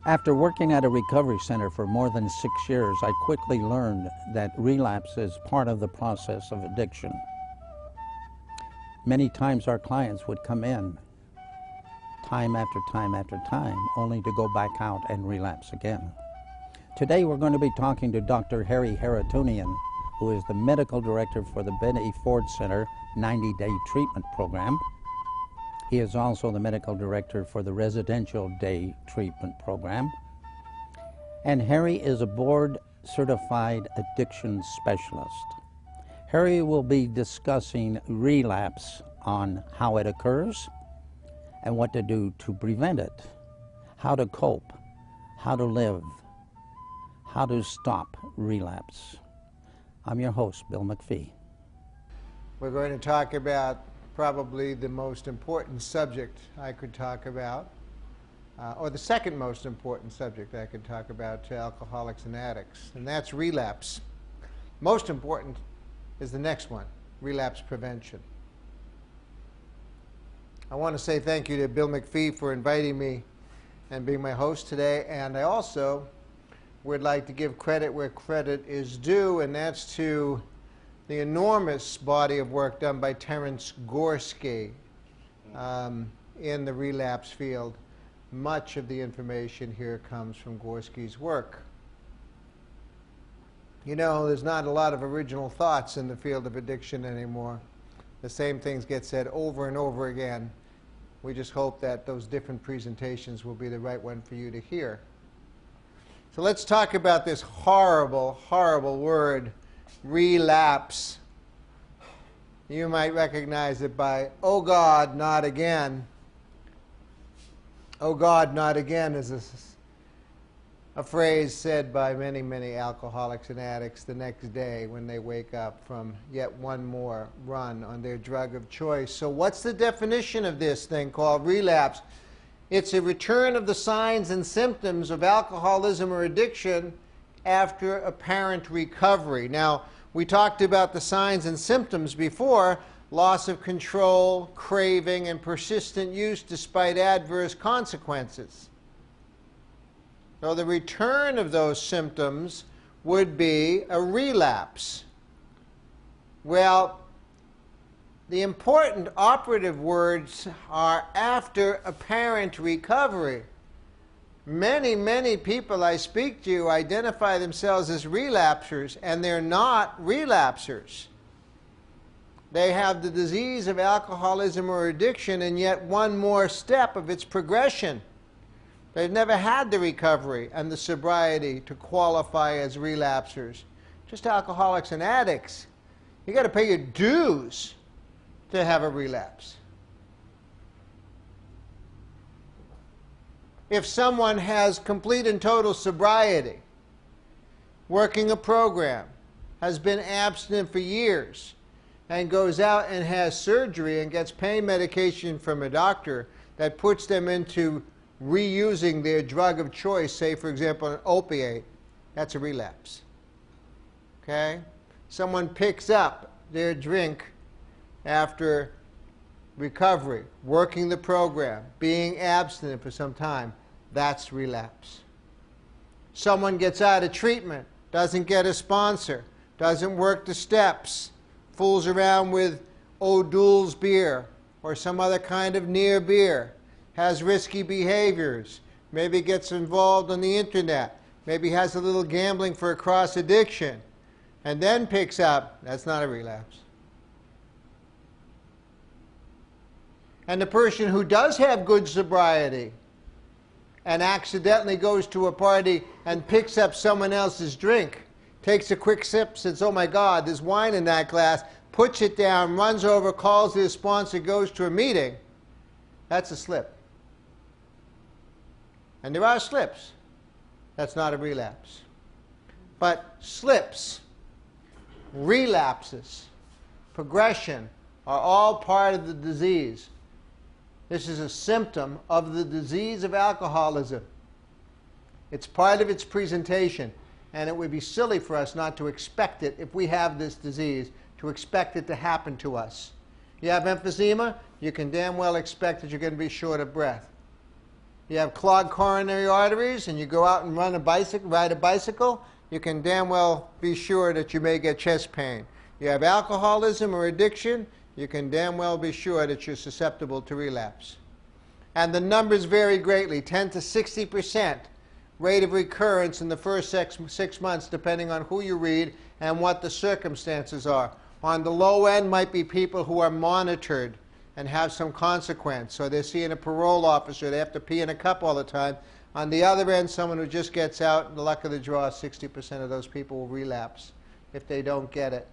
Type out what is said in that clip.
After working at a recovery center for more than 6 years, I quickly learned that relapse is part of the process of addiction. Many times our clients would come in time after time after time, only to go back out and relapse again. Today we're going to be talking to Dr. Harry Haroutunian, who is the medical director for the Betty Ford Center 90-day treatment program. He is also the medical director for the residential day treatment program. And Harry is a board-certified addiction specialist. Harry will be discussing relapse, on how it occurs and what to do to prevent it, how to cope, how to live, how to stop relapse. I'm your host, Bill McPhee. We're going to talk about probably the most important subject I could talk about, or the second most important subject I could talk about to alcoholics and addicts, and that's relapse. Most important is the next one, relapse prevention. I want to say thank you to Bill McPhee for inviting me and being my host today, and I also would like to give credit where credit is due, and that's to the enormous body of work done by Terence Gorski in the relapse field. Much of the information here comes from Gorski's work. You know, there's not a lot of original thoughts in the field of addiction anymore. The same things get said over and over again. We just hope that those different presentations will be the right one for you to hear. So let's talk about this horrible, horrible word, relapse. You might recognize it by, "Oh God, not again." "Oh God, not again" is a phrase said by many, many alcoholics and addicts the next day when they wake up from yet one more run on their drug of choice. So what's the definition of this thing called relapse? It's a return of the signs and symptoms of alcoholism or addiction after apparent recovery. Now, we talked about the signs and symptoms before: loss of control, craving, and persistent use despite adverse consequences. So the return of those symptoms would be a relapse. Well, the important operative words are after apparent recovery. Many, many people I speak to identify themselves as relapsers, and they're not relapsers. They have the disease of alcoholism or addiction, and yet one more step of its progression. They've never had the recovery and the sobriety to qualify as relapsers. Just alcoholics and addicts. You got to pay your dues to have a relapse. If someone has complete and total sobriety, working a program, has been abstinent for years, and goes out and has surgery and gets pain medication from a doctor that puts them into reusing their drug of choice, say for example an opiate, that's a relapse. Okay? Someone picks up their drink after recovery, working the program, being abstinent for some time, that's relapse. Someone gets out of treatment, doesn't get a sponsor, doesn't work the steps, fools around with O'Doul's beer or some other kind of near beer, has risky behaviors, maybe gets involved on the internet, maybe has a little gambling for a cross addiction, and then picks up, that's not a relapse. And the person who does have good sobriety and accidentally goes to a party and picks up someone else's drink, takes a quick sip, says, "Oh my God, there's wine in that glass," puts it down, runs over, calls his sponsor, goes to a meeting, that's a slip. And there are slips. That's not a relapse. But slips, relapses, progression are all part of the disease. This is a symptom of the disease of alcoholism. It's part of its presentation, and it would be silly for us not to expect it, if we have this disease, to expect it to happen to us. You have emphysema, you can damn well expect that you're going to be short of breath. You have clogged coronary arteries and you go out and ride a bicycle, you can damn well be sure that you may get chest pain. You have alcoholism or addiction, you can damn well be sure that you're susceptible to relapse. And the numbers vary greatly, 10 to 60% rate of recurrence in the first 6 months, depending on who you read and what the circumstances are. On the low end might be people who are monitored and have some consequence. So they're seeing a parole officer, they have to pee in a cup all the time. On the other end, someone who just gets out, the luck of the draw, 60% of those people will relapse if they don't get it.